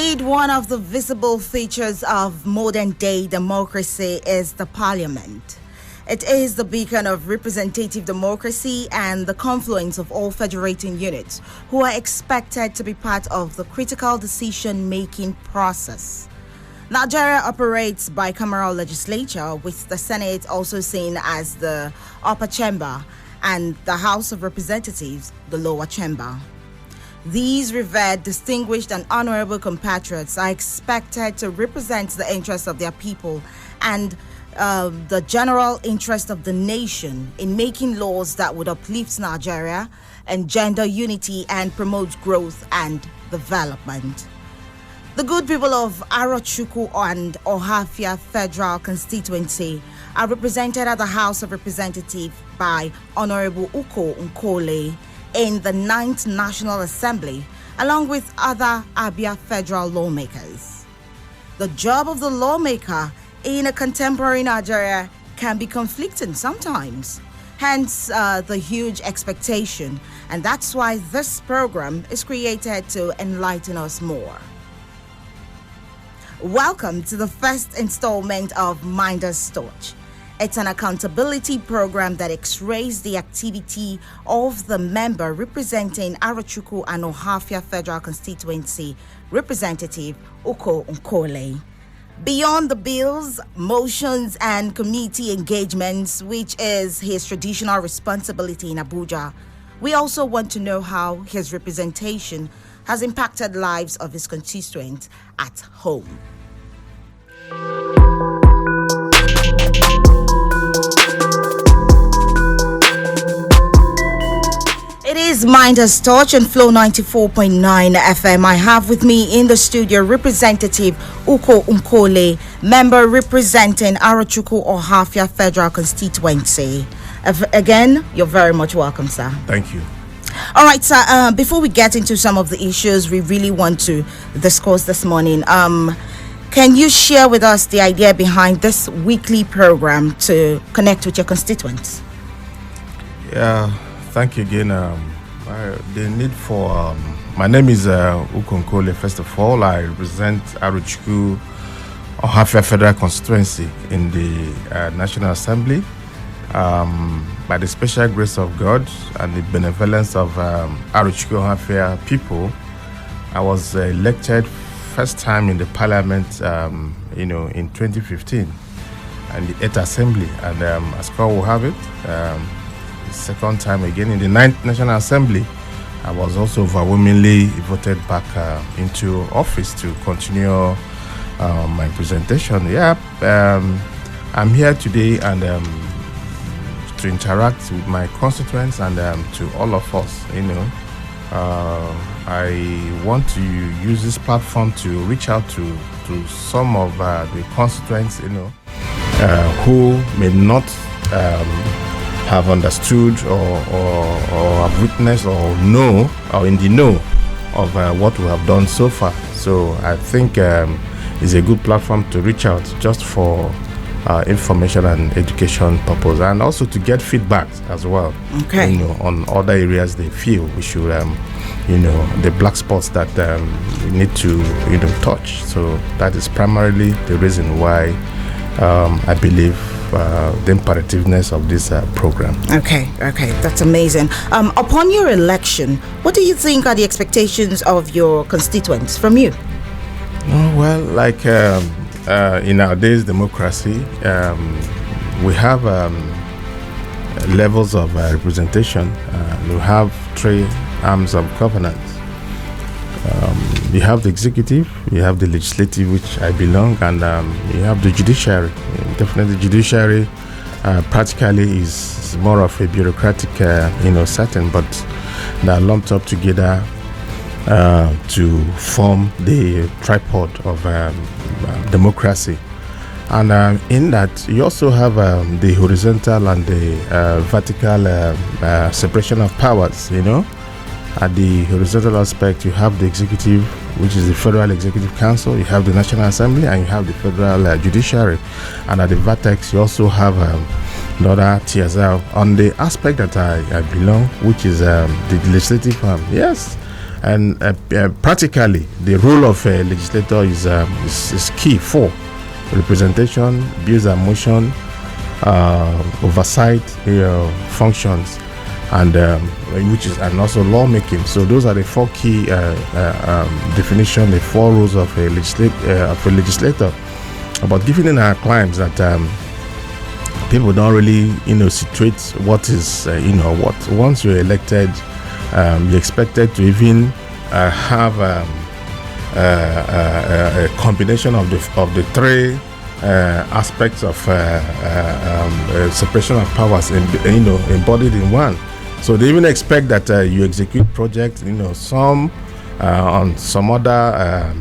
Indeed, one of the visible features of modern-day democracy is the parliament. It is the beacon of representative democracy and the confluence of all federating units who are expected to be part of the critical decision-making process. Nigeria operates bicameral legislature, with the Senate also seen as the upper chamber and the House of Representatives the lower chamber. These revered, distinguished and honorable compatriots are expected to represent the interests of their people and the general interest of the nation in making laws that would uplift Nigeria, engender unity and promote growth and development. The good people of Arochukwu and Ohafia Federal Constituency are represented at the House of Representatives by Honorable NKOLE in the 9th National Assembly, along with other Abia federal lawmakers. The job of the lawmaker in a contemporary Nigeria can be conflicting sometimes, hence the huge expectation, and that's why this program is created to enlighten us more. Welcome to the first installment of Minder's Torch. It's an accountability program that x-rays the activity of the member representing Arochukwu and Ohafia Federal Constituency, Representative NKOLE. Beyond the bills, motions, and committee engagements, which is his traditional responsibility in Abuja, we also want to know how his representation has impacted lives of his constituents at home. It is Minder's Torch and Flow 94.9 FM. I have with me in the studio Representative NKOLE, member representing Arochukwu Ohafia Federal Constituency. Again, you're very much welcome, sir. Thank you. All right, sir. Before we get into some of the issues we really want to discuss this morning, can you share with us the idea behind this weekly program to connect with your constituents? Yeah. Thank you again. The need for my name is NKOLE. First of all, I represent Arochukwu Ohafia Federal Constituency in the National Assembly. By the special grace of God and the benevolence of Arochukwu Ohafia people, I was elected first time in the Parliament, in 2015, and the 8th Assembly, and as God will have it. Second time again in the 9th National Assembly, I was also overwhelmingly voted back into office to continue my presentation. I'm here today and to interact with my constituents and to all of us. I want to use this platform to reach out to some of the constituents, who may not have understood or have witnessed or know or in the know of what we have done so far. So I think it's a good platform to reach out just for information and education purpose, and also to get feedback as well. Okay. On other areas they feel we should, the black spots that we need to, touch. So that is primarily the reason why I believe the imperativeness of this program. Okay, that's amazing. Upon your election, what do you think are the expectations of your constituents from you? Well, like in our days democracy, we have levels of representation. We have three arms of governance. You have the executive, you have the legislative, which I belong, and you have the judiciary. Definitely, judiciary practically is more of a bureaucratic, setting, but they are lumped up together to form the tripod of democracy. And in that, you also have the horizontal and the vertical separation of powers, At the horizontal aspect, you have the executive, which is the Federal Executive Council, you have the National Assembly, and you have the Federal Judiciary. And at the vertex, you also have another tiers. On the aspect that I belong, which is the legislative arm, yes, And practically, the role of a legislator is key for representation, bills and motion, oversight functions, and also lawmaking. So those are the four key definition, the four roles of a legislator. But given in our climes that people don't really situate what is what once you're elected, you're expected to even have a combination of the three aspects of separation of powers embodied in one. So they even expect that you execute projects, some on some other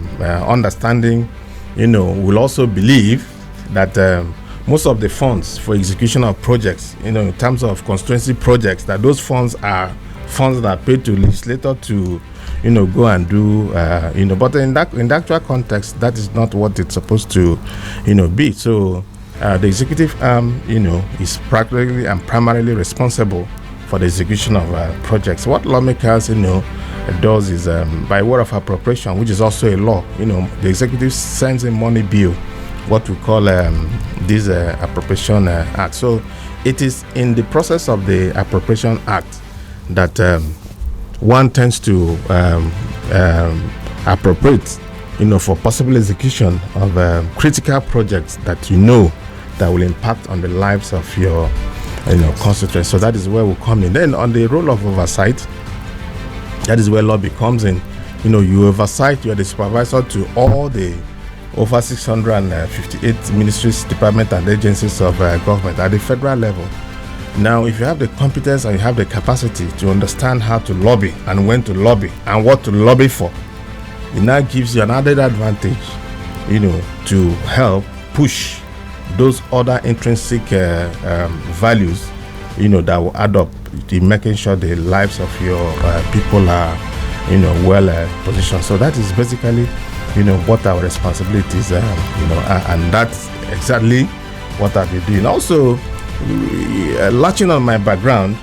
understanding, will also believe that most of the funds for execution of projects, in terms of constituency projects, that those funds are funds that are paid to legislator to, go and do, but in the actual context, that is not what it's supposed to, be. So the executive arm, is practically and primarily responsible for the execution of projects. What lawmakers, does is by word of appropriation, which is also a law. The executive sends a money bill, what we call this appropriation act. So it is in the process of the appropriation act that one tends to appropriate, for possible execution of critical projects that that will impact on the lives of your constituents. So that is where we come in. Then on the role of oversight, that is where lobby comes in. You oversight, you are the supervisor to all the over 658 ministries, departments, and agencies of government at the federal level. Now, if you have the competence and you have the capacity to understand how to lobby and when to lobby and what to lobby for, it now gives you an added advantage, to help push those other intrinsic values, that will add up in making sure the lives of your people are, well positioned. So that is basically, what our responsibilities are, and that's exactly what I've been doing. Also, latching on my background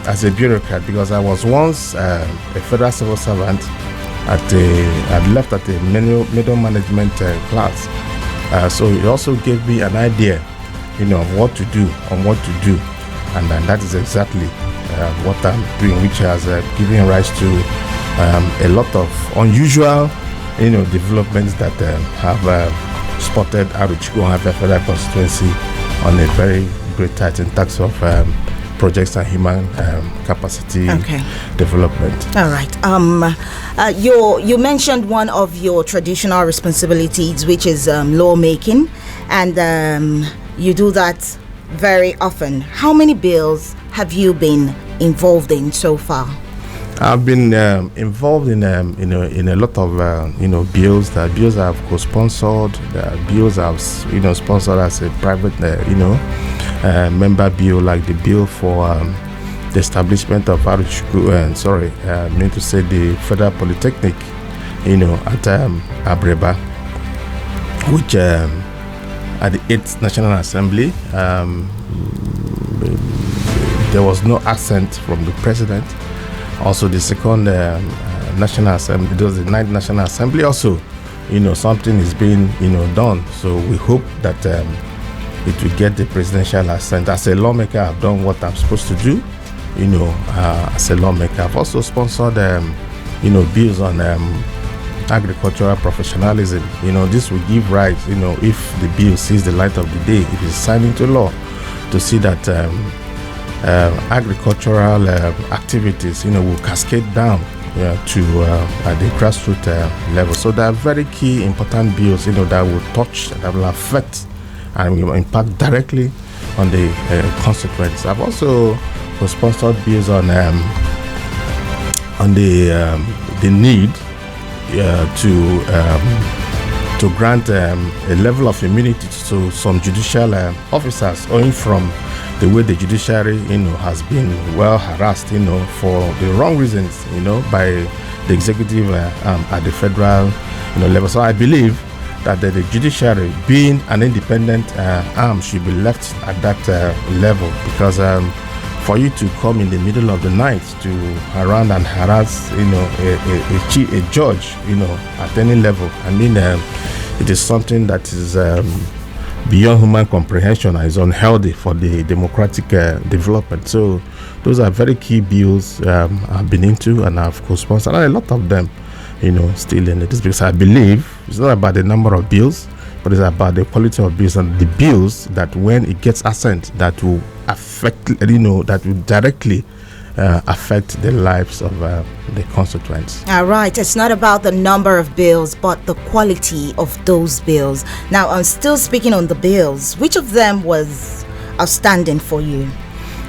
as a bureaucrat, because I was once a federal civil servant I'd left at a middle management class. So it also gave me an idea, of what to do and what to do. And that is exactly what I'm doing, which has given rise to a lot of unusual, developments that have spotted Arochukwu Ohafia Federal Constituency on a very great height in terms of projects and human capacity development. All right. You mentioned one of your traditional responsibilities, which is lawmaking, and you do that very often. How many bills have you been involved in so far? I've been involved in a lot of bills. The bills I've co-sponsored. The bills I've sponsored as a private member bill, like the bill for the establishment of Arochukwu, the Federal Polytechnic, at Abreba, which at the 8th National Assembly, there was no assent from the president. Also, the second National Assembly, it was the 9th National Assembly. Also, something is being, done. So we hope that it will get the presidential assent. As a lawmaker, I've done what I'm supposed to do. As a lawmaker, I've also sponsored, bills on agricultural professionalism. This will give rise, if the bill sees the light of the day, if it's signed into law, to see that agricultural activities, will cascade down to at the grassroots level. So there are very key, important bills, that will touch, that will affect, and will impact directly on the constituents. I've also sponsored bills on the need to grant a level of immunity to some judicial officers, owing from the way the judiciary, has been well harassed, for the wrong reasons, by the executive at the federal, level. So I believe that the judiciary, being an independent arm, should be left at that level, because for you to come in the middle of the night to around and harass, a judge, at any level. I mean, it is something that is beyond human comprehension and is unhealthy for the democratic development. So those are very key bills I've been into and I've co-sponsored, and a lot of them, still in it. It's because I believe it's not about the number of bills, but it's about the quality of bills, and the bills that when it gets assent, that will affect, that will directly affect the lives of the constituents. All right. It's not about the number of bills, but the quality of those bills. Now, I'm still speaking on the bills. Which of them was outstanding for you?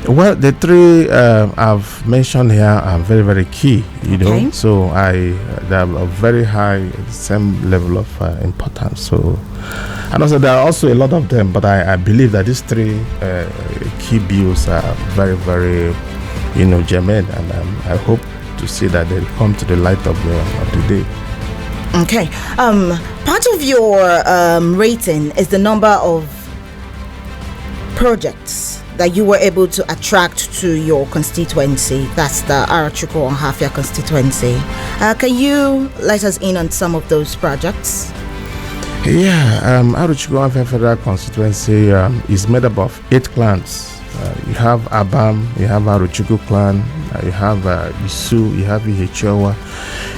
Well, the three I've mentioned here are very, very key, Okay. So they are a very high, same level of importance. So, and also there are also a lot of them, but I believe that these three key bills are very, very, germane, and I hope to see that they'll come to the light of the day. Okay. Part of your rating is the number of projects that you were able to attract to your constituency. That's the Arochukwu Ohafia constituency. Can you let us in on some of those projects? Yeah, Arochukwu Ohafia Federal Constituency is made up of 8 clans. You have Abam, you have Arochukwu clan, you have Isu, you have Ihechewa,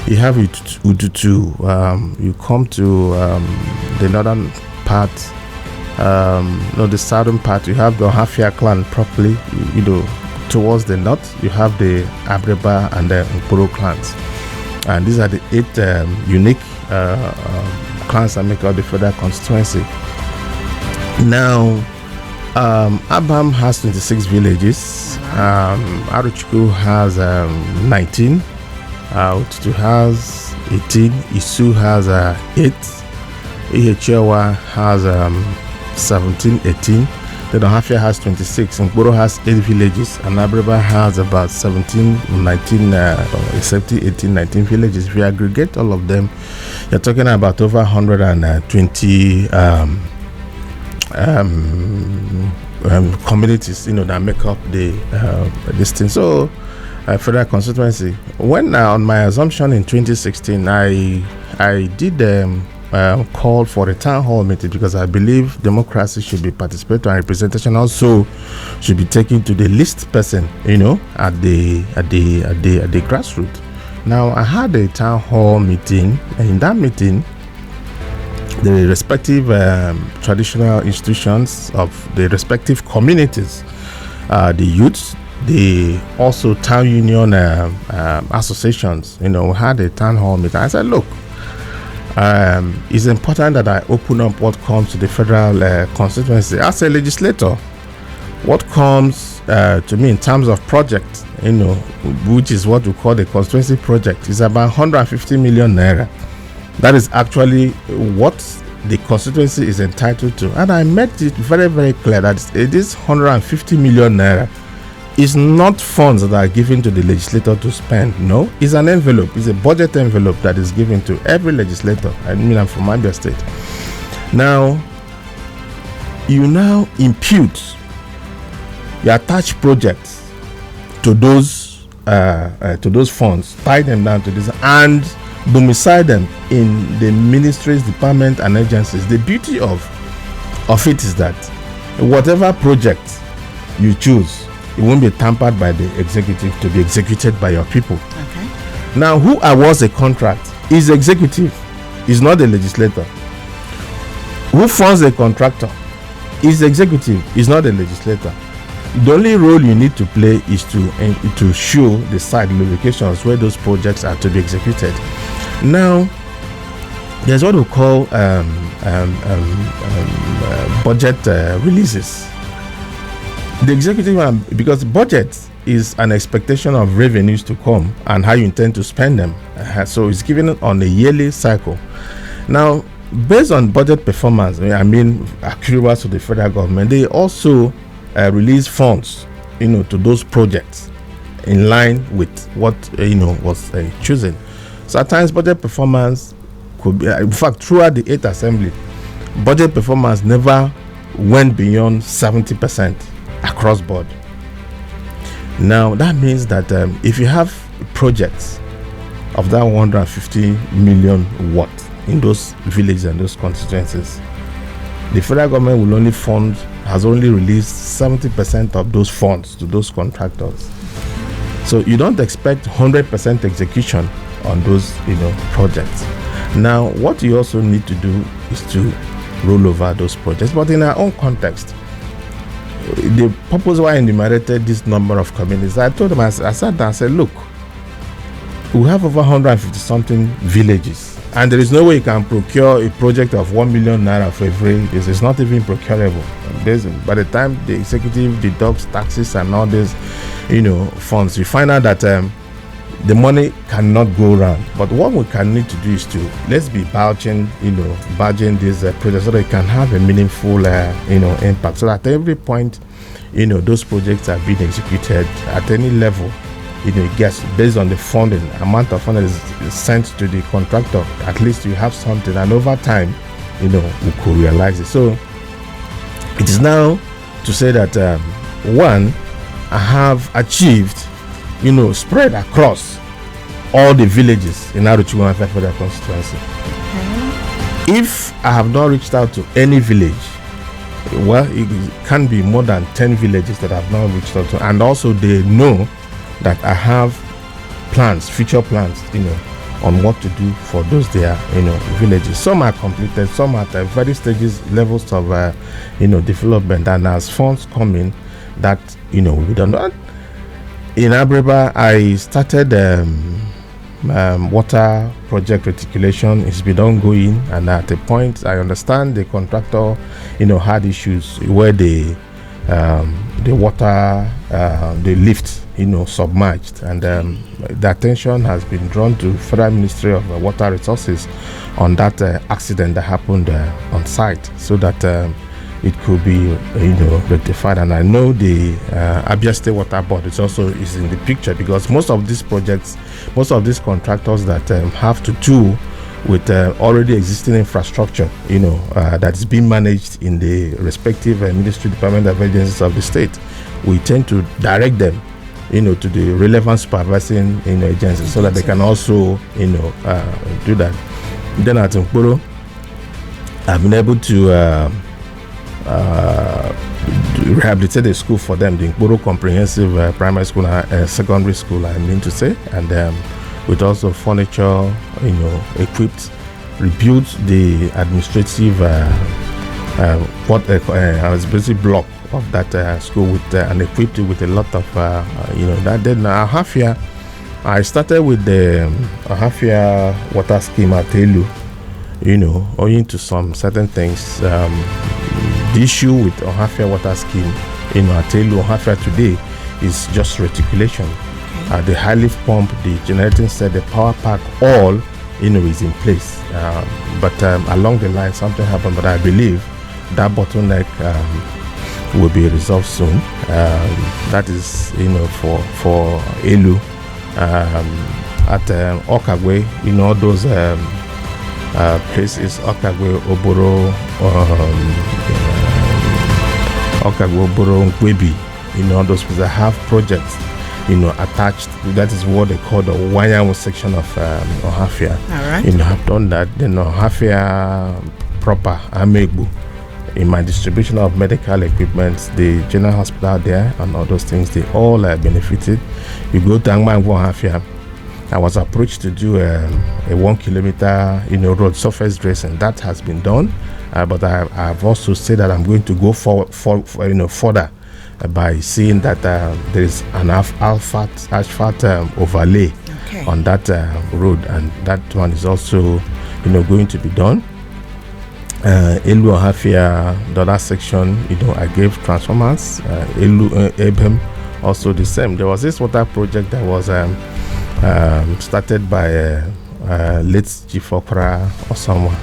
you have Udutu. You come to the northern part, the southern part, you have the Ohafia clan properly, towards the north, you have the Abreba and the NKOLE clans. And these are the 8 unique clans that make up the federal constituency. Now, Abam has 26 villages, Arochukwu has 19, Udutu has 18, Isu has 8, Ihechewa has 17, 18, then Ohafia has 26, NKOLE has 8 villages, and Abreba has about 17, 19, 18, 19 villages. If you aggregate all of them, you're talking about over 120 communities, that make up this thing. So, federal constituency. When on my assumption in 2016, I did call for a town hall meeting, because I believe democracy should be participatory and representation also should be taken to the least person, at the grassroots. Now, I had a town hall meeting, and in that meeting, the respective traditional institutions of the respective communities, the youths, the also town union associations, had a town hall meeting. I said, look, it's important that I open up what comes to the federal constituency. As a legislator, what comes to me in terms of project, which is what we call the constituency project, is about 150 million naira. That is actually what the constituency is entitled to. And I made it very, very clear that it is 150 million naira. It's not funds that are given to the legislator to spend. No, it's an envelope. It's a budget envelope that is given to every legislator. I mean, I'm from Abia State. Now, you now impute, you attach projects to those funds, tie them down to this, and domicile them in the ministries, departments, and agencies. The beauty of it is that whatever project you choose, it won't be tampered by the executive to be executed by your people. Okay. Now, who awards a contract is executive, is not the legislator. Who funds a contractor is executive, is not the legislator. The only role you need to play is to show the site locations where those projects are to be executed. Now, there's what we call budget releases. The executive, because budget is an expectation of revenues to come and how you intend to spend them. So it's given on a yearly cycle. Now, based on budget performance, accruals to the federal government, they also release funds, to those projects in line with what was chosen. So at times, budget performance could be, in fact, throughout the 8th assembly, budget performance never went beyond 70% across board. Now that means that if you have projects of that 150 million watt in those villages and those constituencies, the federal government has only released 70% of those funds to those contractors. So you don't expect 100% execution on those projects. Now what you also need to do is to roll over those projects, but in our own context. The purpose why I enumerated this number of communities, I told them, I sat down and said, look, we have over 150 something villages, and there is no way you can procure a project of 1 million naira for every. This is not even procurable. By the time the executive deducts taxes and all these, funds, you find out that the money cannot go around. But what we can need to do is let's be badging these projects so that it can have a meaningful, impact. So that at every point, those projects are being executed at any level. It gets based on the funding, amount of funding is sent to the contractor. At least you have something, and over time, we could realize it. So it is now to say that one, I have achieved, spread across all the villages in Arochukwu Federal Constituency. If I have not reached out to any village, well, it can be more than 10 villages that I have not reached out to, and also they know that I have plans, future plans, on what to do for those there, villages. Some are completed, some at various levels of, development, and as funds come in, that, we don't know. In Abreba, I started water project reticulation. It's been ongoing, and at a point, I understand the contractor, had issues where the water, the lift, submerged, and the attention has been drawn to Federal Ministry of Water Resources on that accident that happened on site, so that it could be rectified. And I know the Abia State Water Board is in the picture, because most of these projects, most of these contractors that have to do with already existing infrastructure, that is being managed in the respective ministry, department of agencies of the state, we tend to direct them, to the relevant supervising agencies, so that they can also, do that. Then at NKOLE, I've been able to rehabilitate a school for them, the NKOLE Comprehensive Primary School and Secondary School, I mean to say, and with also furniture, equipped, rebuilt the administrative block of that school with and equipped it with a lot of that. Then Ohafia, I started with the Ohafia water scheme at Elu, owing to some certain things. The issue with Ohafia water scheme, at Elu, Ohafia today is just reticulation. The high lift pump, the generating set, the power pack, all is in place. But along the line, something happened. But I believe that bottleneck will be resolved soon. That is, for Elu. At Okagwe, all those places, Okagwe, Oboro, Okagwe, Oboro, Nkwebi, all those places that have projects, attached. That is what they call the Wanyamu section of Ohafia. All right. Have done that. Then Ohafia proper, Amegbu, in my distribution of medical equipment, the general hospital there and all those things, they all benefited. You go to Ohafia, I was approached to do a 1 kilometer, road surface dressing. That has been done, but I've also said that I'm going to go further by seeing that there is an asphalt overlay on that road, and that one is also going to be done. Elu Ohafia, the other section, I gave transformers. Elu Ebem, also the same. There was this water project that was started by late Chief Okra or someone.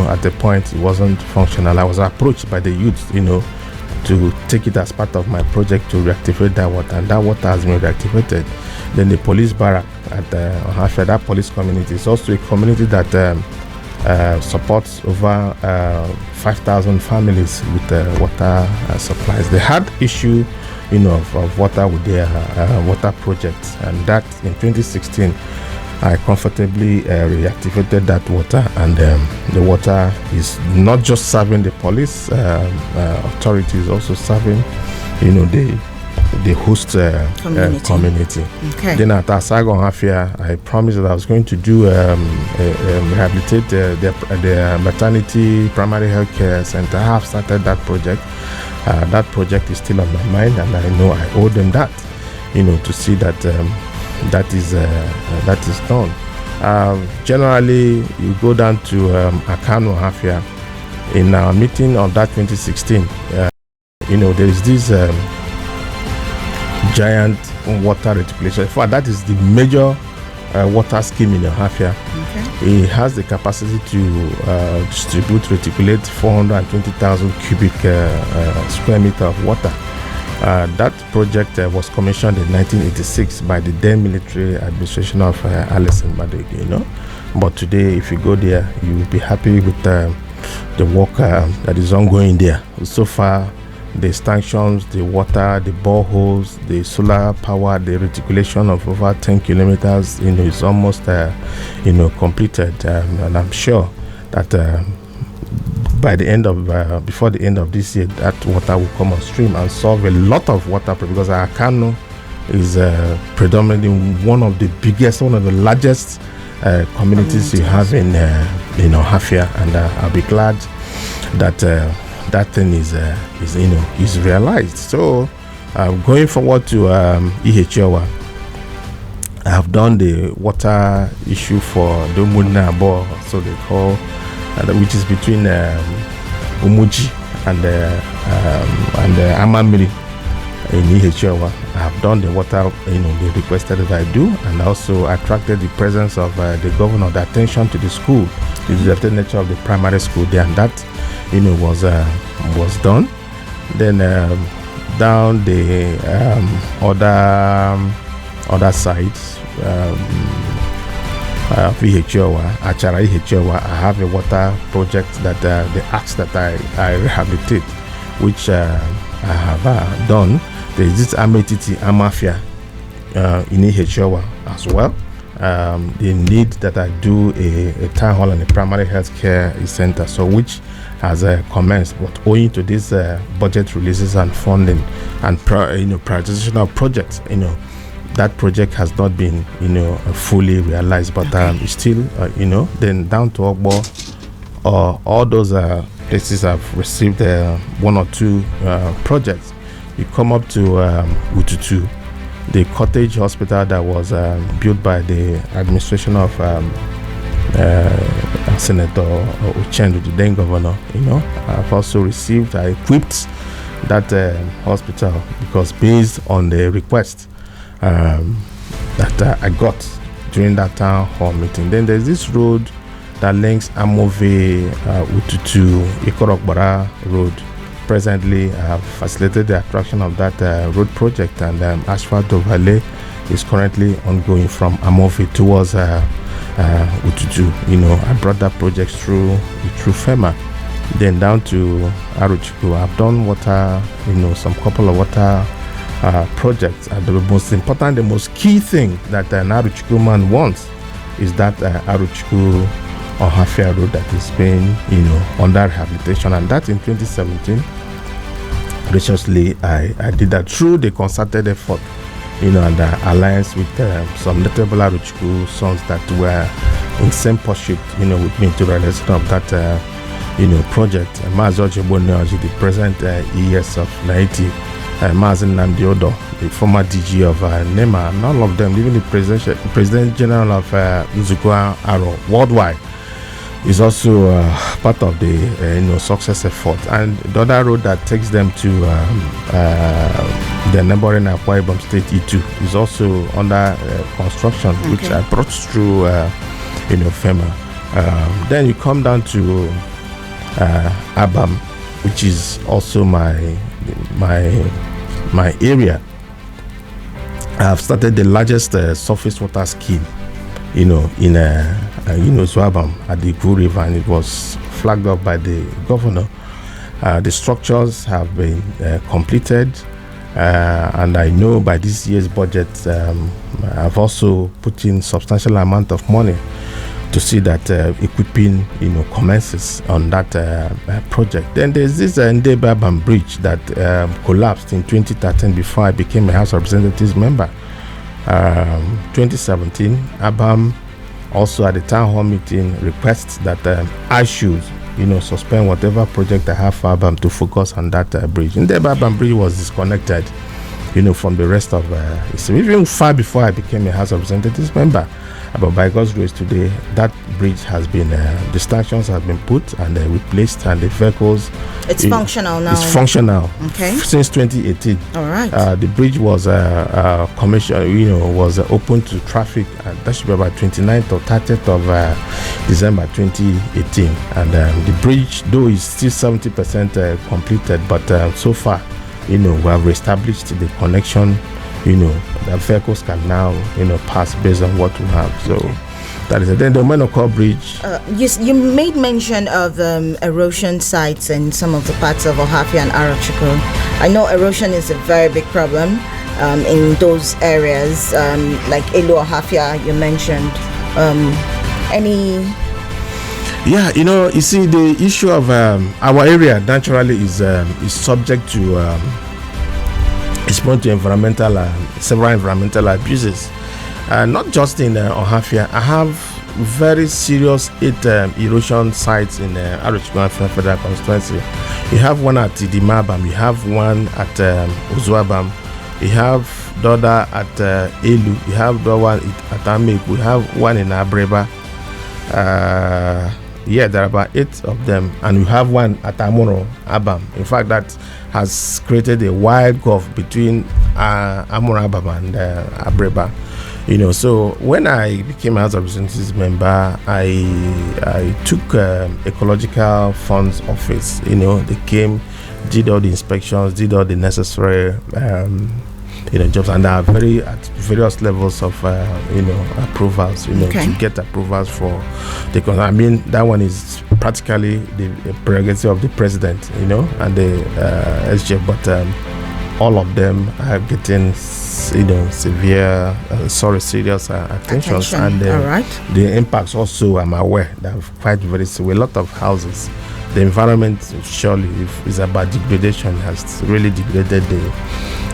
At the point it wasn't functional. I was approached by the youth, to take it as part of my project to reactivate that water, and that water has been reactivated. Then the police barrack at Ohafia, that police community is also a community that supports over 5,000 families with water supplies. They had issue, of water with their water projects. And that in 2016, I comfortably reactivated that water, and the water is not just serving the police authorities, also serving, the host community. Okay. Then at Asago Ohafia, I promised that I was going to do rehabilitate the maternity primary health care center. I have started that project. That project is still on my mind, and I know I owe them that, to see that that is done. Generally, you go down to Akano Ohafia. In our meeting on that 2016, there is this giant water reticulation. In fact, that is the major water scheme in Ohafia. Okay. It has the capacity to reticulate 420,000 cubic square meter of water. That project was commissioned in 1986 by the then military administration of Alison Badege, But today, if you go there, you will be happy with the work that is ongoing there. So far, the stanchions, the water, the boreholes, the solar power, the reticulation of over 10 kilometers, is almost, completed. And I'm sure that by the end of, before the end of this year, that water will come on stream and solve a lot of water problems, because Akano is predominantly one of the biggest, one of the largest communities you have in Ohafia, and I'll be glad that that thing is realized. So going forward to Ihechiowa, I have done the water issue for the Umuna Abo, so they call, which is between Umuji and Amamiri in Ihechiowa. I have done the water, they requested that I do, and also attracted the presence of the governor, the attention to the school, the disrupted nature of the primary school there, and that was done. Then down the other sides, Ihechiowa, Achara Ihechiowa, I have a water project that they asked that I rehabilitate, which I have done. There is this Ametiti Amafia in Ihechiowa as well. They need that I do a town hall and a primary health care center, so which has commenced, but owing to this budget releases and funding and prioritization of projects, that project has not been fully realized, but it's still then down to Ogbo, all those places have received one or two projects. You come up to Ututu, the cottage hospital that was built by the administration of Senator Uchendu, the then governor. I've also received, I equipped that hospital, because based on the request that I got during that town hall meeting. Then there's this road that links Amove, Ututu, Ikorokbara Road. Presently, I have facilitated the attraction of that road project, and asphalt overlay is currently ongoing from Amove towards Ututu. I brought that project through FEMA. Then down to Arochukwu, I've done water, some couple of water projects. And the most important, the most key thing that an Arochukwu man wants is that Arochukwu Ohafia road that is being, under rehabilitation, and that in 2017. Graciously, I did that through the concerted effort, and the alliance with some notable Arochukwu sons that were in same pursuit, with me to realization of that, project. Mazoji Boneoji, the present ES of Naiti, Mazin Nandiodo, the former DG of NEMA, and all of them, even the President General of Nzukwa Aro worldwide, is also part of the success effort. And the other road that takes them to the neighboring Akwa Ibom State E2 is also under construction, which I brought through FEMA. Then you come down to Abam, which is also my area. I have started the largest surface water scheme, in Zwabam at the Guru River, and it was flagged up by the governor. The structures have been completed, And I know by this year's budget, I've also put in substantial amount of money to see that equipping, commences on that project. Then there's this Ndebe Bridge that collapsed in 2013 before I became a House of Representatives member. 2017, Abam also at the town hall meeting requests that I should, suspend whatever project I have for Abam to focus on that bridge. Ndebe Bridge was disconnected, from the rest of even far before I became a House of Representatives member. But by God's grace today, that bridge has been, the stanchions have been put and replaced, and the vehicles... It's functional now. It's functional. Okay. Since 2018. All right. The bridge was commission, was open to traffic. That should be about 29th or 30th of December 2018. And the bridge, though, is still 70% completed, but so far, we have reestablished the connection. The vehicles can now, pass based on what we have. So that is it. Then the NKOLE bridge. Yes, you made mention of erosion sites in some of the parts of Ohafia and Arochukwu. I know erosion is a very big problem in those areas, like Ohafia you mentioned. Yeah, you see, the issue of our area naturally is subject to it's prone to several environmental abuses. Not just in Ohafia. I have very serious 8 erosion sites in Arochukwu Federal Constituency. You have one at Idimabam, you have one at Ozuabam, you have the other at Elu, you have the one at Amek, we have one in Abreba. There are about 8 of them, and we have one at Amuro, Abam. In fact, that has created a wide gulf between Amuro, Abam, and Abreba. So when I became a House of Representatives member, I took Ecological Funds Office. They came, did all the inspections, did all the necessary jobs, and are at various levels of approvals, to get approvals for that one is practically the prerogative of the president, and the SGF, but all of them are getting severe serious attention. And the impacts also, I'm aware, that are quite very severe. A lot of houses, the environment surely is about degradation, has really degraded the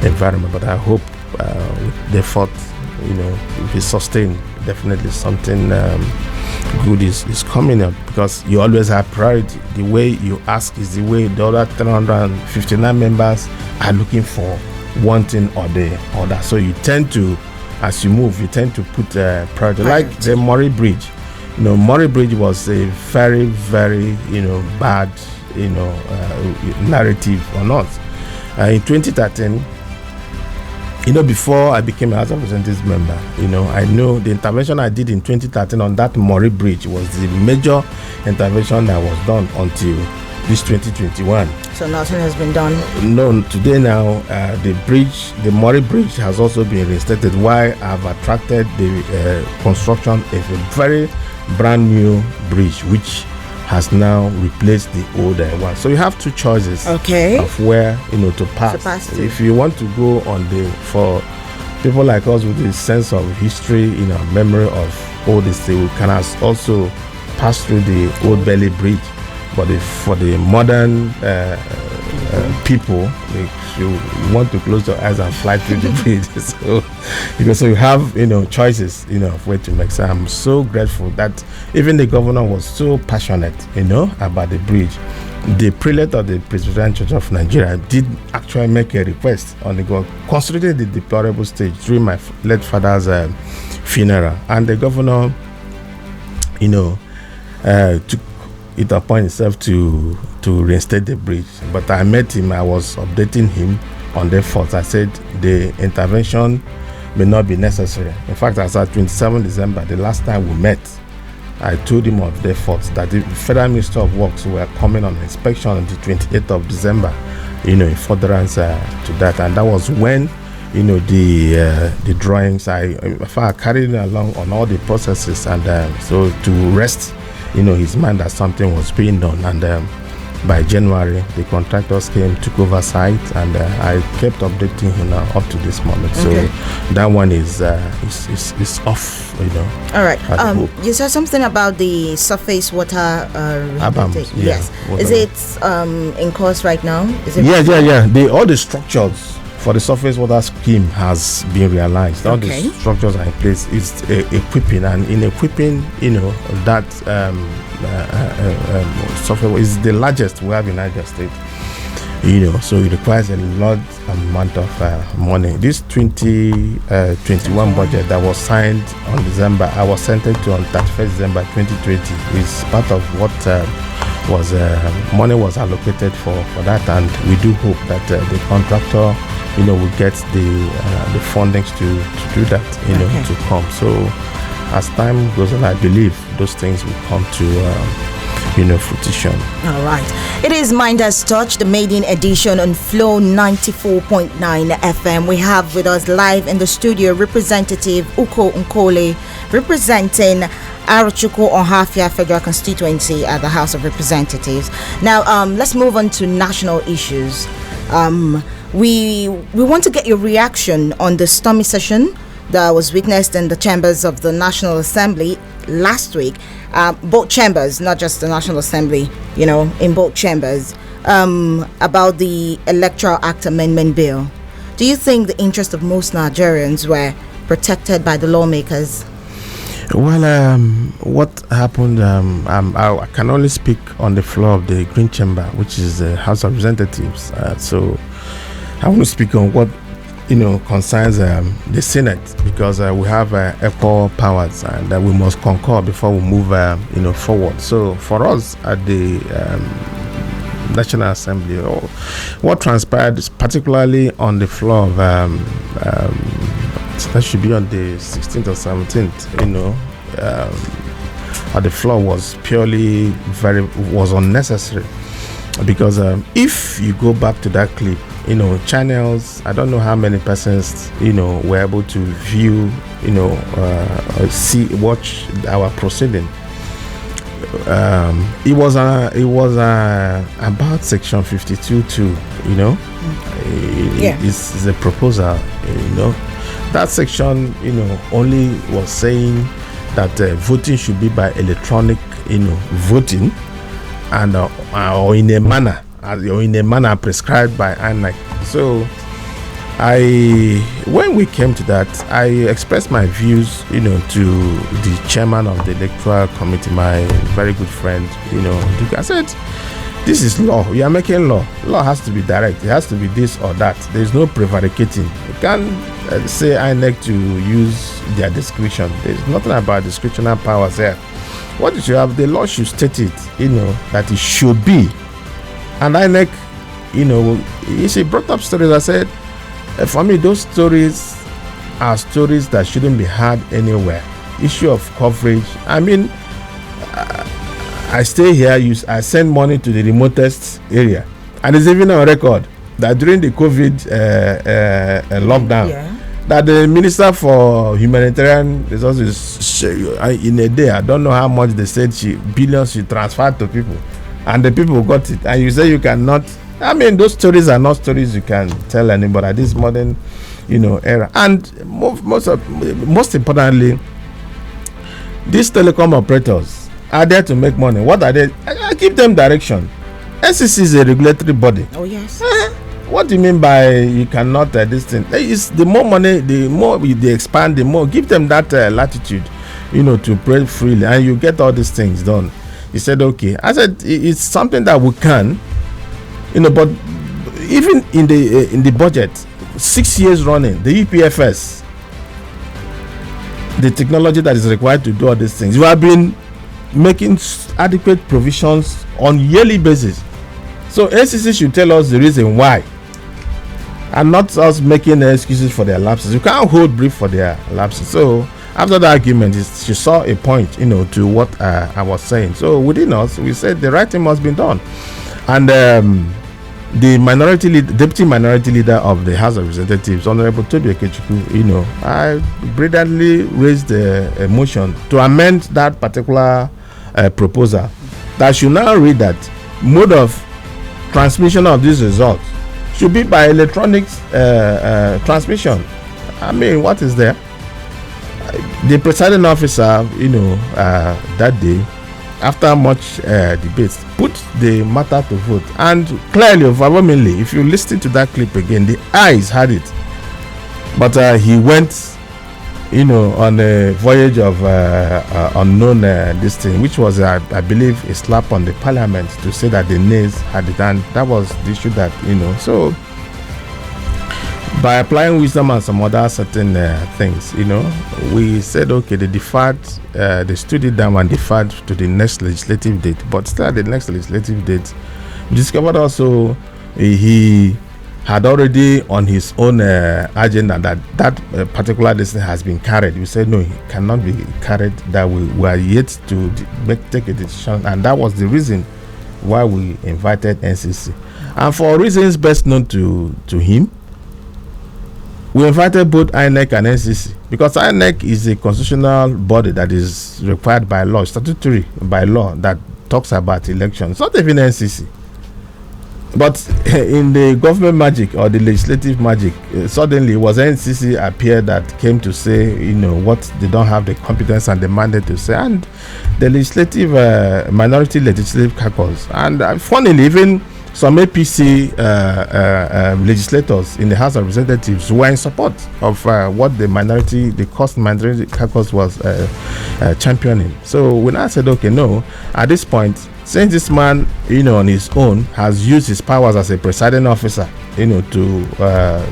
environment, but I hope with the effort, if it's sustained, definitely something good is coming up, because you always have priority. The way you ask is the way the other 359 members are looking for one thing or the other. So you tend to, as you move, you tend to put priority. Like the Murray Bridge. Murray Bridge was a very, very, bad, narrative or not. In 2013, before I became a House of Representatives member, I know the intervention I did in 2013 on that Murray Bridge was the major intervention that was done until this 2021. So nothing has been done? No, today now, the Murray Bridge has also been reinstated, while I've attracted the construction of a very brand new bridge, which has now replaced the older one. So you have 2 choices of where to pass. If you want to go for people like us with a sense of history, memory of all this, we can also pass through the Old Belly Bridge. But for the modern people, you want to close your eyes and fly through the bridge. So you have choices of where to make. So I'm so grateful that even the governor was so passionate about the bridge. The prelate of the Presbyterian Church of Nigeria did actually make a request on the government, considering the deplorable stage during my late father's funeral, and the governor took it upon himself to reinstate the bridge. But I met him, I was updating him on the efforts. I said the intervention may not be necessary. In fact, as at 27 December, the last time we met, I told him of the efforts that the Federal Ministry of Works were coming on inspection on the 28th of December, in furtherance to that. And that was when, the drawings, I carried along on all the processes, and so to rest his mind that something was being done. And by January, the contractors came, took over site, and I kept updating him now up to this moment. Okay. So that one is off, you know. All right. You said something about the surface water. Yes. Water. Is it in course right now? Is it? Yeah. All the structures for the surface water scheme has been realized. All the structures are in place. It's equipping, and in equipping, you know, that software is the largest we have in Niger State. You know, so it requires a large amount of money. This 2021 budget that was signed on December, I was sentenced to on 31st December 2020, is part of what was money was allocated for that, and we do hope that the contractor, you know, will get the fundings to do that, you know, to come. So as time goes on, I believe those things will come to fruition. All right. It is Minders Touch, the maiden edition on Flow 94.9 FM. We have with us live in the studio Representative NKOLE, representing Arochukwu Ohafia Federal Constituency at the House of Representatives. Now, let's move on to national issues. We want to get your reaction on the stormy session that was witnessed in the chambers of the National Assembly last week. Both chambers, not just the National Assembly, you know, in both chambers, about the Electoral Act Amendment Bill. Do you think the interests of most Nigerians were protected by the lawmakers? Well, what happened, I can only speak on the floor of the Green Chamber, which is the House of Representatives. So I want to speak on what, you know, concerns the Senate, because we have equal powers, and we must concur before we move, forward. So for us at the National Assembly, what transpired, particularly on the floor of that should be on the 16th or 17th, you know, at the floor, was purely was unnecessary, because if you go back to that clip, you know, channels, I don't know how many persons, you know, were able to view, you know, watch our proceeding. It was about section 52(2), you know. It's a proposal, you know. That section, you know, only was saying that voting should be by electronic, you know, voting, and or in a manner prescribed by INEC. So when we came to that, I expressed my views, you know, to the chairman of the electoral committee, my very good friend, you know. I said, this is law. You are making law. Law has to be direct. It has to be this or that. There is no prevaricating. You can't say INEC to use their discretion. There's nothing about discretionary powers there. What you should have, the law should state it, you know, that it should be. And INEC, you know, she brought up stories. I said, for me, those stories are stories that shouldn't be heard anywhere. Issue of coverage. I mean, I stay here, I send money to the remotest area. And it's even on record that during the COVID lockdown, that the Minister for Humanitarian Resources, in a day, I don't know how much they said billions she transferred to people. And the people got it. And you say you cannot. I mean, those stories are not stories you can tell anybody at this modern, you know, era. And most importantly, these telecom operators are there to make money. What are they? I give them direction. SEC is a regulatory body. Oh yes. What do you mean by you cannot this thing? It's the more money, the more they expand, the more give them that latitude, you know, to pray freely, and you get all these things done. He said, okay. I said, it's something that we can, you know, but even in the budget, 6 years running, the EPFS, the technology that is required to do all these things, we have been making adequate provisions on yearly basis. So SEC should tell us the reason why, and not us making excuses for their lapses. You can't hold brief for their lapses. So after the argument, she saw a point, you know, to what I was saying. So within us, we said the right thing must be done. And the deputy minority leader of the House of Representatives, Honorable Toby Ekechukwu, you know, I brilliantly raised a motion to amend that particular proposal that should now read that mode of transmission of these results should be by electronic transmission. I mean, what is there? The presiding officer, that day, after much debate, put the matter to vote, and clearly, overwhelmingly, if you listen to that clip again, the eyes had it. But he went, on a voyage of unknown this thing, which was, I believe, a slap on the parliament to say that the nays had it, and that was the issue that, so by applying wisdom and some other certain things, we said, okay, they deferred, they stood it down and deferred to the next legislative date. But still at the next legislative date, we discovered also he had already on his own agenda that particular decision has been carried. We said, no, it cannot be carried, that we are yet to take a decision. And that was the reason why we invited NCC. And for reasons best known to him, we invited both INEC and NCC, because INEC is a constitutional body that is required by law, statutory by law, that talks about elections. It's not even NCC. But in the government magic or the legislative magic, suddenly it was NCC appeared that came to say, what they don't have the competence and the mandate to say. And the legislative, minority legislative caucus, and funnily, even some APC legislators in the House of Representatives were in support of what the cost minority caucus was championing. So when I said, okay, no, at this point, since this man, on his own has used his powers as a presiding officer, to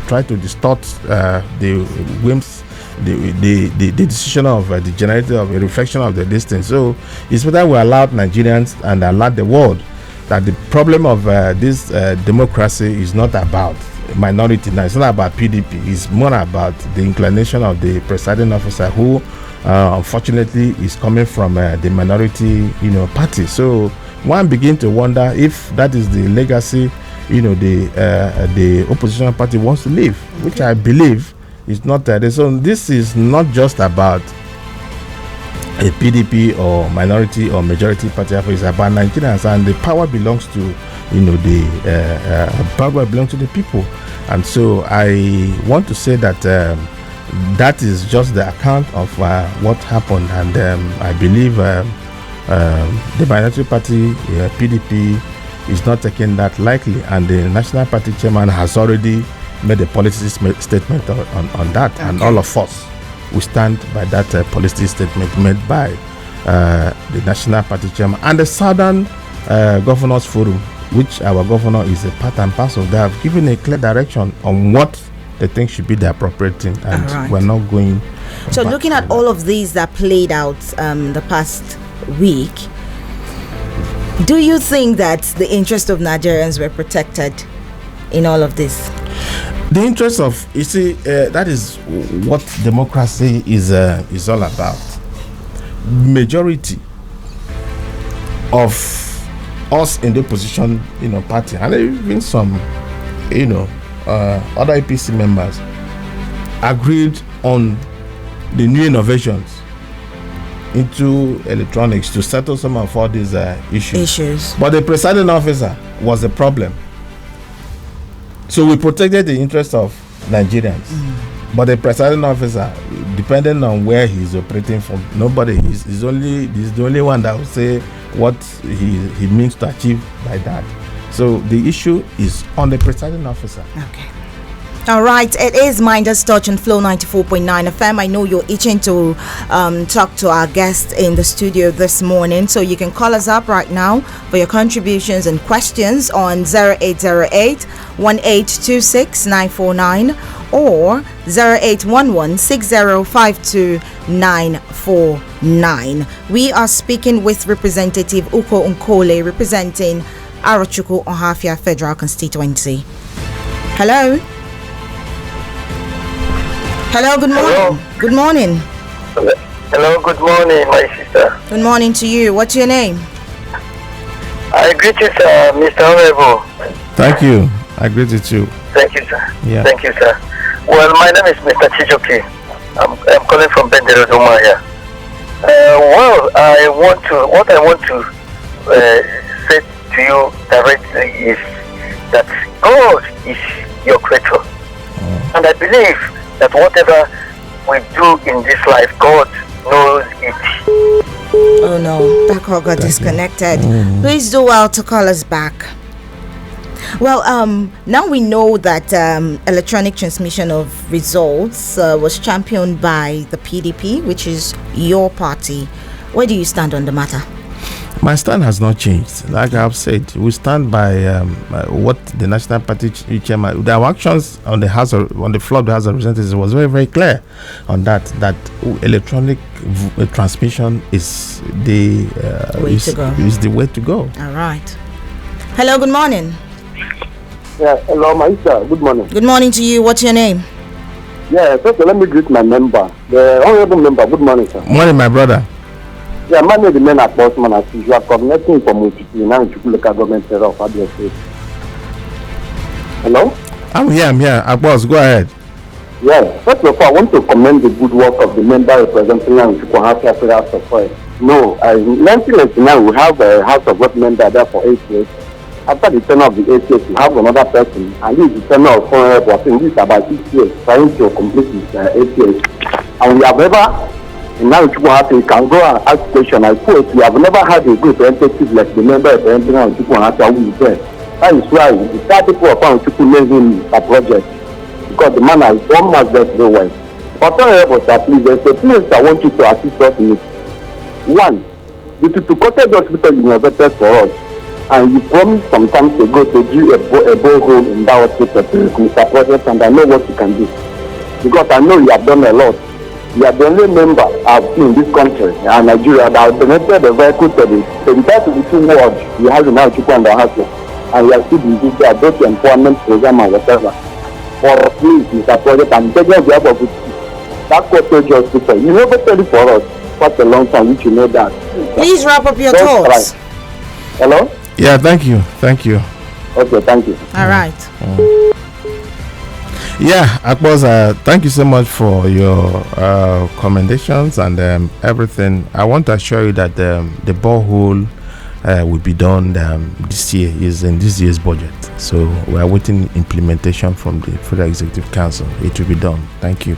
try to distort the whims, the decision of the generator of a reflection of the distance. So it's better we allowed Nigerians and allowed the world that the problem of this democracy is not about minority now. It's not about PDP. It's more about the inclination of the presiding officer, who unfortunately is coming from the minority, party. So one begin to wonder if that is the legacy, the opposition party wants to leave, which I believe is not there. So this is not just about a PDP or minority or majority party. It's about Nigerians, and the power belongs to, the power belongs to the people. And so I want to say that that is just the account of what happened, and I believe the minority party, PDP, is not taking that lightly, and the National Party chairman has already made a policy statement on that, okay. And all of us, we stand by that policy statement made by the National Party chairman and the Southern Governors Forum, which our governor is a part and parcel. They have given a clear direction on what they think should be the appropriate thing, and right. We're not going. So looking at all of these that played out the past week, do you think that the interests of Nigerians were protected in all of this? The interest of, that is what democracy is all about. Majority of us in the opposition, party, and even some, other APC members agreed on the new innovations into electronics to settle some of all these issues. But the presiding officer was the problem. So we protected the interests of Nigerians. But the presiding officer, depending on where he's operating from, nobody is the only one that will say what he means to achieve by that. So the issue is on the presiding officer. Okay. All right, it is Minders Touch and Flow 94.9 FM. I know you're itching to talk to our guest in the studio this morning, so you can call us up right now for your contributions and questions on 0808 1826 949 or 0811 6052 949. We are speaking with Representative NKOLE, representing Arochukwu Ohafia Federal Constituency. Hello. Hello, good morning. Hello. Good morning. Hello, good morning, my sister. Good morning to you. What's your name? I greet you, sir, Mr. Honorable. Thank you. I greet you too. Thank you, sir. Yeah. Thank you, sir. Well, my name is Mr. Chijoki. I'm calling from Benderodoma here. What I want to say to you directly is that God is your creator. And I believe that whatever we do in this life, God knows it. Oh no, that call got disconnected. Please do well to call us back. Well, now we know that electronic transmission of results was championed by the PDP, which is your party. Where do you stand on the matter? My stand has not changed. Like I've said, we stand by what the National Party chairman. Our actions on the on the floor of the House of Representatives was very, very clear on that. That electronic transmission is the way to go. Is the way to go. All right. Hello. Good morning. Yeah. Hello, Maisa. Good morning. Good morning to you. What's your name? Yeah. First, let me greet my member, the honorable member. Good morning, sir. Morning, my brother. Yeah, my name is the man at Bosman as usual, coordinating for Arochukwu local government area of Ohafia State. Hello? I'm here. Boss, go ahead. Yeah, first of all, I want to commend the good work of the member representing Arochukwu Ohafia Federal Support. No, in 1999, we have a House of Rep member there for 8 years. After the tenure of the 8 years, we have another person, and this is the tenure of former rep. I think this is about 6 years, trying to complete his 8 years. And we have ever. Now you can go and ask question. I quote, we have never had a good representative like the member representing Arochukwu who is there. That is why the 30 people of Arochukwu made him a project. Because the man has done much very well. But please, there's a place I want you to assist us in it. One, the cottage hospital is innovated for us. And you promised some time ago to do a borehole in that hospital, Mr. Project, and I know what you can do. Because I know you have done a lot. You are the only member I've seen in this country and Nigeria that has donated a vehicle to the entire 22 wards we have in Arochukwu and Ohafia, and we are still in this both employment program and whatever. For please, Mr. Project, I'm taking the help of it. That cottage hospital, you never tell it for us for a long time, which you know that. Please wrap up your thoughts. Hello? Yeah, thank you. Okay, thank you. All right. Yeah, Akbos, thank you so much for your commendations and everything. I want to assure you that the borehole will be done this year, is in this year's budget. So we are waiting implementation from the Federal Executive Council. It will be done. Thank you.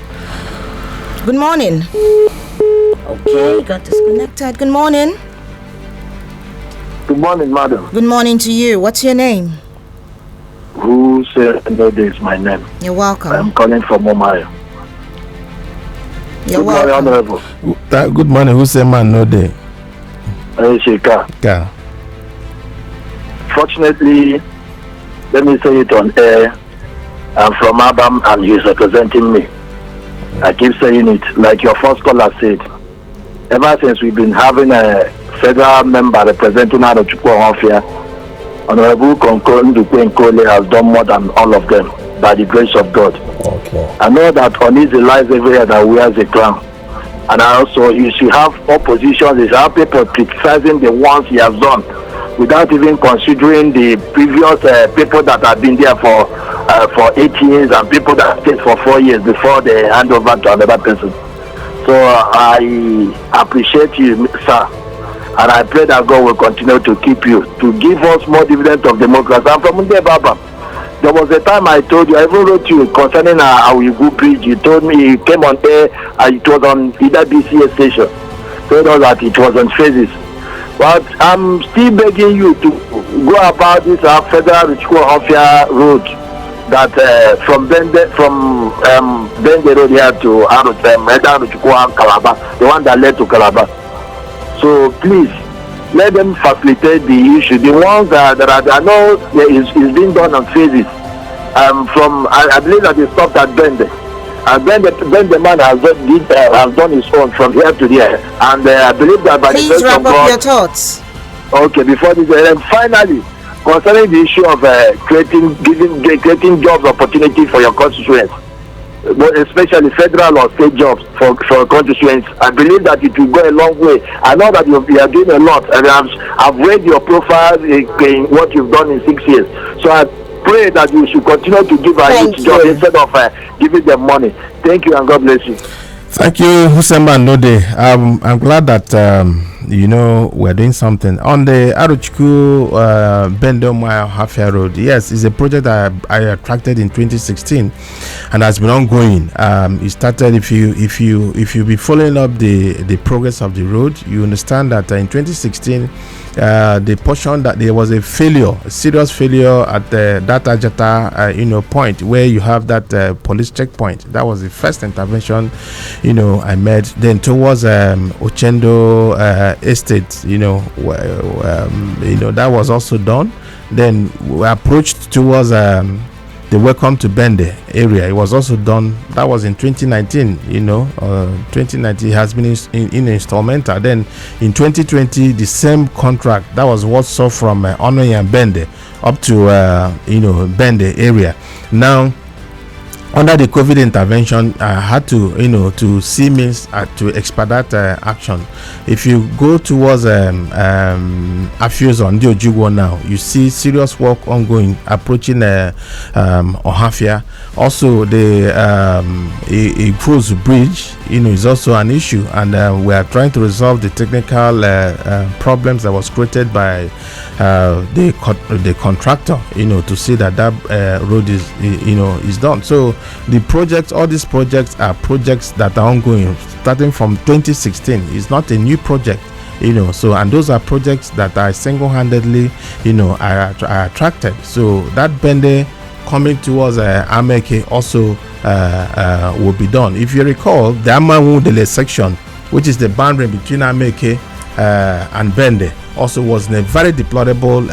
Good morning. Okay, got disconnected. Good morning. Good morning, madam. Good morning to you. What's your name? Who said no, this is my name? You're welcome. I'm calling from Omaya. You're Good welcome. morning, honorable. Good morning. Who say man no day? Sheka. Fortunately, let me say it on air. I'm from Abam and he's representing me. I keep saying it, like your first caller said. Ever since we've been having a federal member representing Arochukwu Ohafia, Honorable NKOLE has done more than all of them by the grace of God. Okay. I know that on his lies everywhere that wears a crown. And also, you should have opposition, you should have people criticizing the ones he has done without even considering the previous people that have been there for 8 years and people that stayed for 4 years before they hand over to another person. So I appreciate you, sir. And I pray that God will continue to keep you, to give us more dividends of democracy. I'm from Ndebaba. There was a time I told you, I even wrote you concerning our Ugu Bridge. You told me it came on air, and it was on either BCA station. Told us that it was on phases. But I'm still begging you to go about this Federal Ohafia road that from Bende Road here to Arochukwu and Calabar, the one that led to Calabar. So please, let them facilitate the issue. The ones that I know is being done on phases. I believe that they stopped at Bende. And Bende man has done his own from here to there. And I believe that by Please the grace of God. wrap up your thoughts. Okay, before this, and finally, concerning the issue of creating jobs opportunity for your constituents, but especially federal or state jobs for constituents, I believe that it will go a long way. I know that you are doing a lot, and I've read your profile in what you've done in 6 years. So I pray that you should continue to give our youth jobs instead of giving them money. Thank you, and God bless you. Thank you, Husemba Node. I'm glad that we're doing something on the Arochukwu Ohafia Road. Yes, it's a project that I attracted in 2016 and has been ongoing. It started, if you be following up the progress of the road, you understand that in 2016 the portion that there was a serious failure at the Datajata point where you have that police checkpoint. That was the first intervention I made. Then towards Ochendo estate, that was also done. Then we approached towards the Welcome to Bende area. It was also done. That was in 2019. 2019 has been in installmental. Then in 2020, the same contract that was what saw from Onoyi and Bende up to Bende area. Now, under the COVID intervention, I had to see means to expedite action. If you go towards Afios on Diojugwo now, you see serious work ongoing approaching Ohafia. Also, the Cruise Bridge, is also an issue, and we are trying to resolve the technical problems that was created by the contractor, to see that road is done. So all these projects are projects that are ongoing starting from 2016. It's not a new project, so, and those are projects that are single-handedly I attracted. So that Bende coming towards Ameke also will be done. If you recall, the Amawundele section, which is the boundary between Ameke and Bende, also was in a very deplorable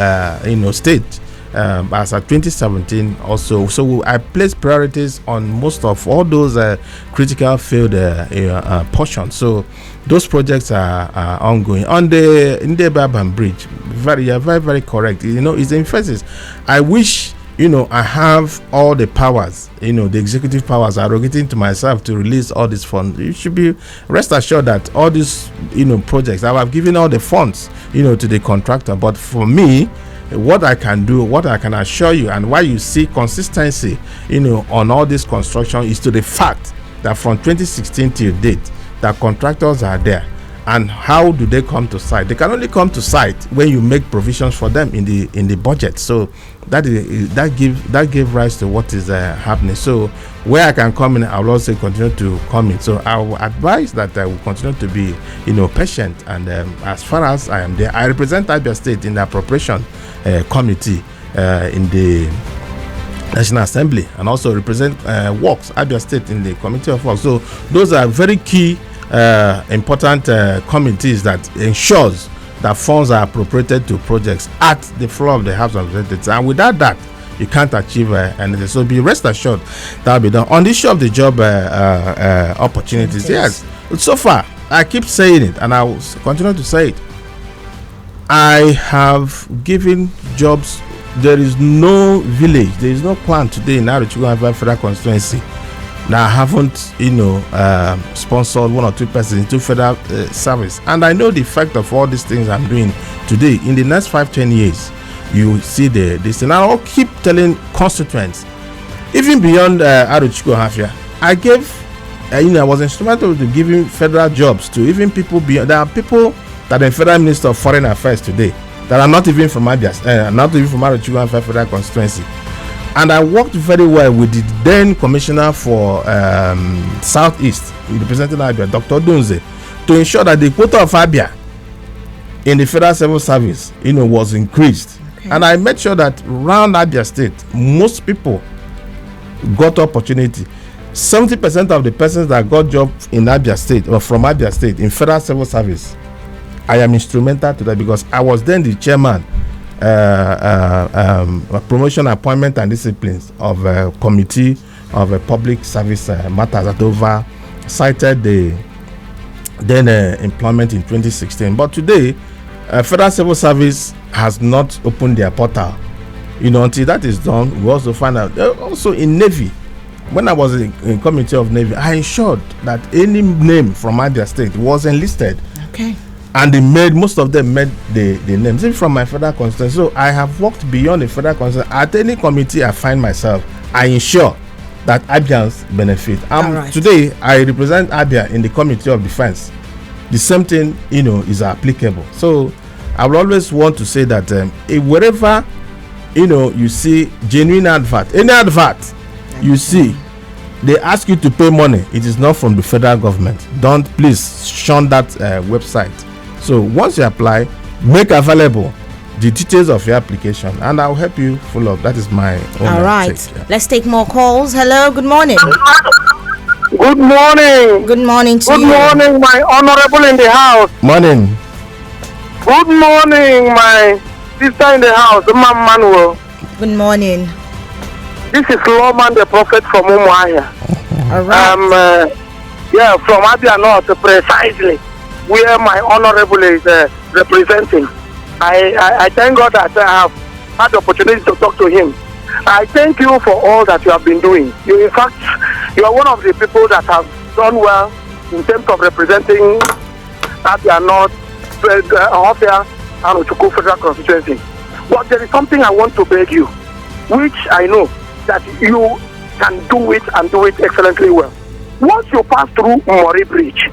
state as at 2017 also. So I placed priorities on most of all those critical field portions. So those projects are ongoing. On the Ndebaban Bridge, very correct. It's the emphasis. I wish I have all the powers, the executive powers arrogating to myself to release all these funds. You should be rest assured that all these projects, I have given all the funds to the contractor. But for me, what I can do, what I can assure you, and why you see consistency on all this construction is to the fact that from 2016 till date, that contractors are there. And how do they come to site? They can only come to site when you make provisions for them in the budget. So that gave rise to what is happening. So where I can come in, I will also continue to come in. So I will advise that I will continue to be patient. And as far as I am there, I represent Abia State in the appropriation committee in the National Assembly, and also represent Works Abia State in the Committee of Works. So those are very key important committees that ensures that funds are appropriated to projects at the floor of the House of Representatives, and without that you can't achieve anything. So be rest assured that will be done. On the issue of the job opportunities, yes, so far I keep saying it and I will continue to say it. I have given jobs. There is no village, there is no plant today in Arochukwu Federal Constituency that I haven't, sponsored one or two persons into federal service. And I know the effect of all these things I'm doing today. In the next 5-10 years, you see this. And I'll keep telling constituents, even beyond Arochukwu Ohafia, I gave, I was instrumental to giving federal jobs to even people beyond. There are people that are Federal Minister of Foreign Affairs today that are not even from Abia, not even from Arochukwu Ohafia Federal Constituency. And I worked very well with the then Commissioner for Southeast, representing Abia, Dr. Dunze, to ensure that the quota of Abia in the Federal Civil Service, was increased. Okay. And I made sure that around Abia State, most people got opportunity. 70% of the persons that got jobs in Abia State or from Abia State in Federal Civil Service, I am instrumental to that because I was then the chairman. Promotion, appointment and disciplines of a committee of public service matters that oversighted the then employment in 2016. But today, Federal Civil Service has not opened their portal. Until that is done, we also find out. Also in Navy, when I was in committee of Navy, I ensured that any name from Abia State was enlisted. Okay. And most of them made the names, even from my federal constituency. So I have worked beyond the federal constituency. At any committee I find myself, I ensure that Abians benefit. Right. Today, I represent Abia in the Committee of Defense. the same thing, is applicable. So I will always want to say that if wherever, you see genuine advert, any advert you see, they ask you to pay money, it is not from the federal government. Don't please shun that website. So once you apply, make available the details of your application, and I'll help you follow up. That is my own. All right. take, yeah. Let's take more calls. Hello. Good morning. Good morning. Good morning to you. Good morning, my honorable in the house. Morning. Good morning, my sister in the house, Ma'am Manuel. Good morning. This is Lawman, the prophet from Ohafia. All right. From Abia North, precisely where my honorable is representing. I thank God that I have had the opportunity to talk to him. I thank you for all that you have been doing. In fact, you are one of the people that have done well in terms of representing Abia North, Ohafia, and Arochukwu Federal Constituency. But there is something I want to beg you, which I know that you can do it and do it excellently well. Once you pass through Mori Bridge,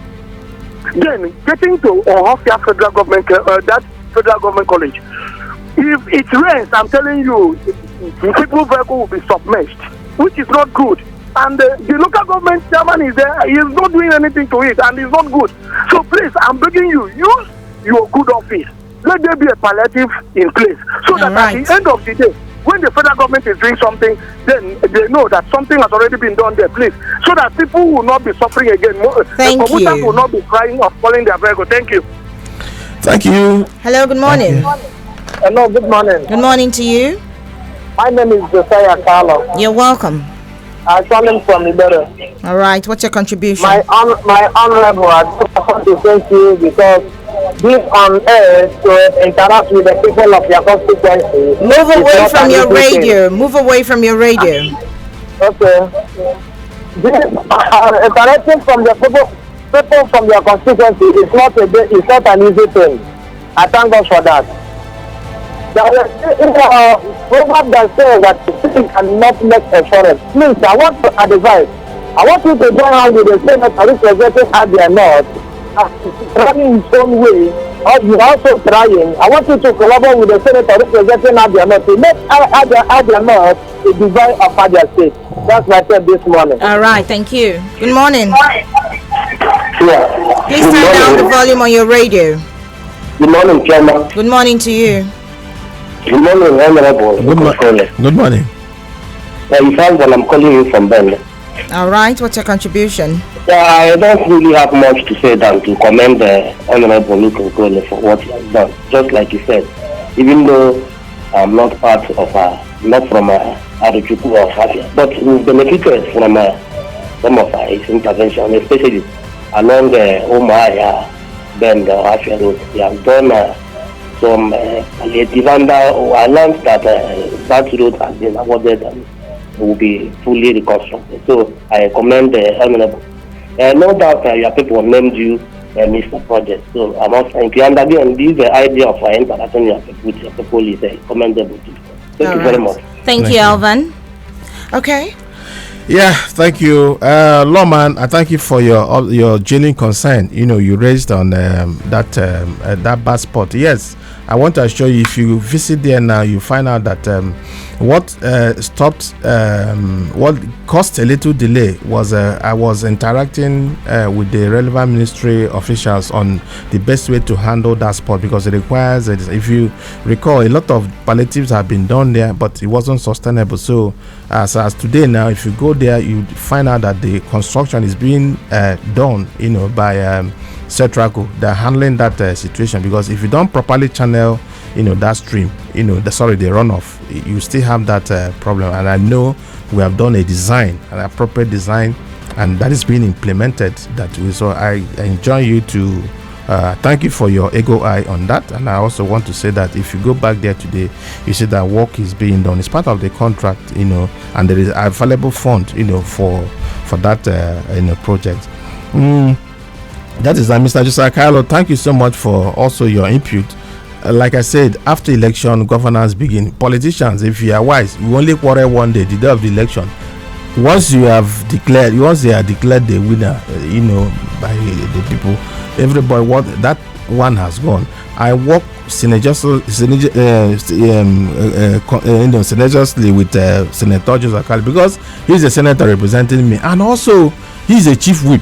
then getting to Ohafia Federal Government, that Federal Government College, if it rains, I'm telling you, the people vehicle will be submerged, which is not good. And the local government chairman is there, he is not doing anything to it, and it's not good. So please, I'm begging you, use your good office. Let there be a palliative in place, so that at the end of the day, when the federal government is doing something, then they know that something has already been done there, please. So that people will not be suffering again. Thank you. Commuters will not be crying or falling their vehicle. Thank you. Thank you. Hello. Good morning. Hello, good morning. Good morning to you. My name is Josiah Carlo. You're welcome. I'm calling from Ibero. All right. What's your contribution? My honorable, I just want to thank you because being on air to interact with the people of your constituency. Move away from your radio. Move away from your radio. Okay. Interacting from the people from your constituency is not an easy thing. I thank God for that. There is a proverb that says that the city cannot make a forest. Please, I want to advise. I want you to join hands with the senator representing Abia North, running his own way, or you are also trying. I want you to collaborate with the senator representing Abia North to make Abia North a divine of Abia State. That's my thought this morning. All right. Thank you. Good morning. Yeah. Please turn down the volume on your radio. Good morning, Chairman. Good morning to you. Good morning, Honorable. Good morning. In fact, I'm calling you from Ben. All right. What's your contribution? I don't really have much to say than to commend the Honorable NKOLE for what he has done. Just like you said, even though I'm not part of not from Arochukwu or Ohafia, but we benefited from some of his intervention, especially along the Ohafia, then the Ohafia road. He has done some palliative, and I learned that that road has been awarded and will be fully reconstructed. So I commend the Honorable. No doubt your people named you Mr. Project. So I must thank you. And again, this idea of interacting with your people is commendable too. Thank you very much. Thank you, Alvan. Okay. Yeah, thank you, Lawman. I thank you for your genuine concern. You raised on that bad spot. Yes, I want to assure you, if you visit there now, you find out that what caused a little delay was I was interacting with the relevant ministry officials on the best way to handle that spot, because it requires, if you recall, a lot of palliatives have been done there, but it wasn't sustainable. So as today now, if you go there, you find out that the construction is being done, by Cetraco. They're handling that situation, because if you don't properly channel, that stream, the runoff, you still have that problem. And I know we have done a design, an appropriate design, and that is being implemented that way. So I enjoin you to thank you for your ego eye on that. And I also want to say that if you go back there today, you see that work is being done. It's part of the contract, and there is available fund, for that project. That is Mr. Josiah Carlo. Thank you so much for also your input. Like I said, after election, governance begin. Politicians, if you are wise, you only quarrel one day, the day of the election. Once they are declared the winner, by the people. Everybody, what that one has gone. I work synergistically with Senator Joseph Akali, because he's a senator representing me, and also he's a chief whip.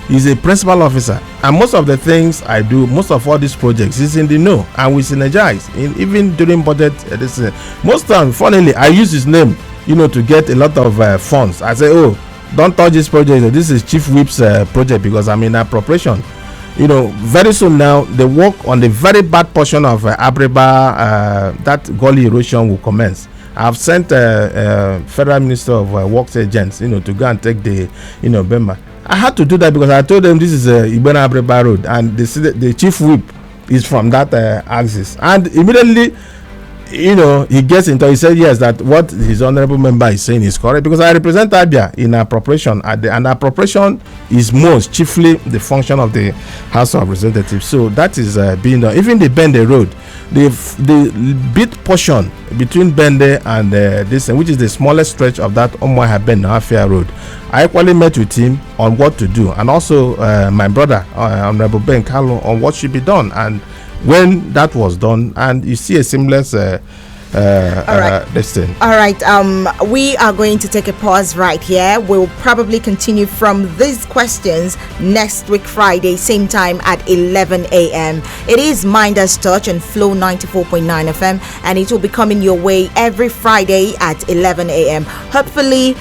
He's a principal officer, and most of the things I do, most of all these projects, is in the know, and we synergize. Even during budget, most time, funnily, I use his name, to get a lot of funds. I say, oh, don't touch this project. This is Chief Whip's project, because I'm in appropriation. Very soon now, they work on the very bad portion of Abreba, that gully erosion will commence. I've sent Federal Minister of Works Agents, to go and take the, Bema. I had to do that because I told them this is Ibena Abreba Road, and the Chief Whip is from that axis. And immediately, he gets into, he said yes, that what his honorable member is saying is correct, because I represent Abia in appropriation, and appropriation is most chiefly the function of the House of Representatives. So that is being done. Even the Bende Road, the bit portion between Bende and this, which is the smallest stretch of that Ohafia Road, I equally met with him on what to do, and also my brother, Honorable Ben Carlo, on what should be done. And when that was done, and you see a seamless destiny. All right, we are going to take a pause right here. We'll probably continue from these questions next week Friday, same time at 11 a.m. It is Minders Touch on Flow 94.9 FM, and it will be coming your way every Friday at 11 a.m. Hopefully,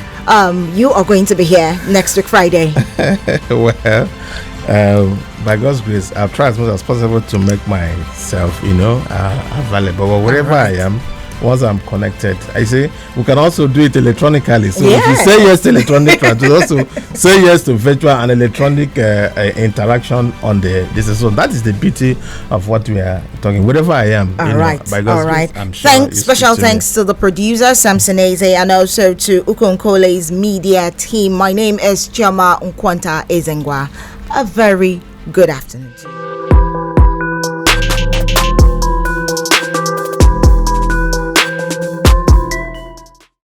you are going to be here next week Friday. Well, by God's grace, I've tried as much as possible to make myself, available. But wherever I am, once I'm connected, I say we can also do it electronically. So if you say yes to electronic, you also say yes to virtual and electronic interaction on this. So that is the beauty of what we are talking. Wherever I am, by God's grace, I'm sure. Special thanks to the producer Samson Eze, and also to NKOLE's media team. My name is Chioma Nkwanta Ezengwa. A very good afternoon to you.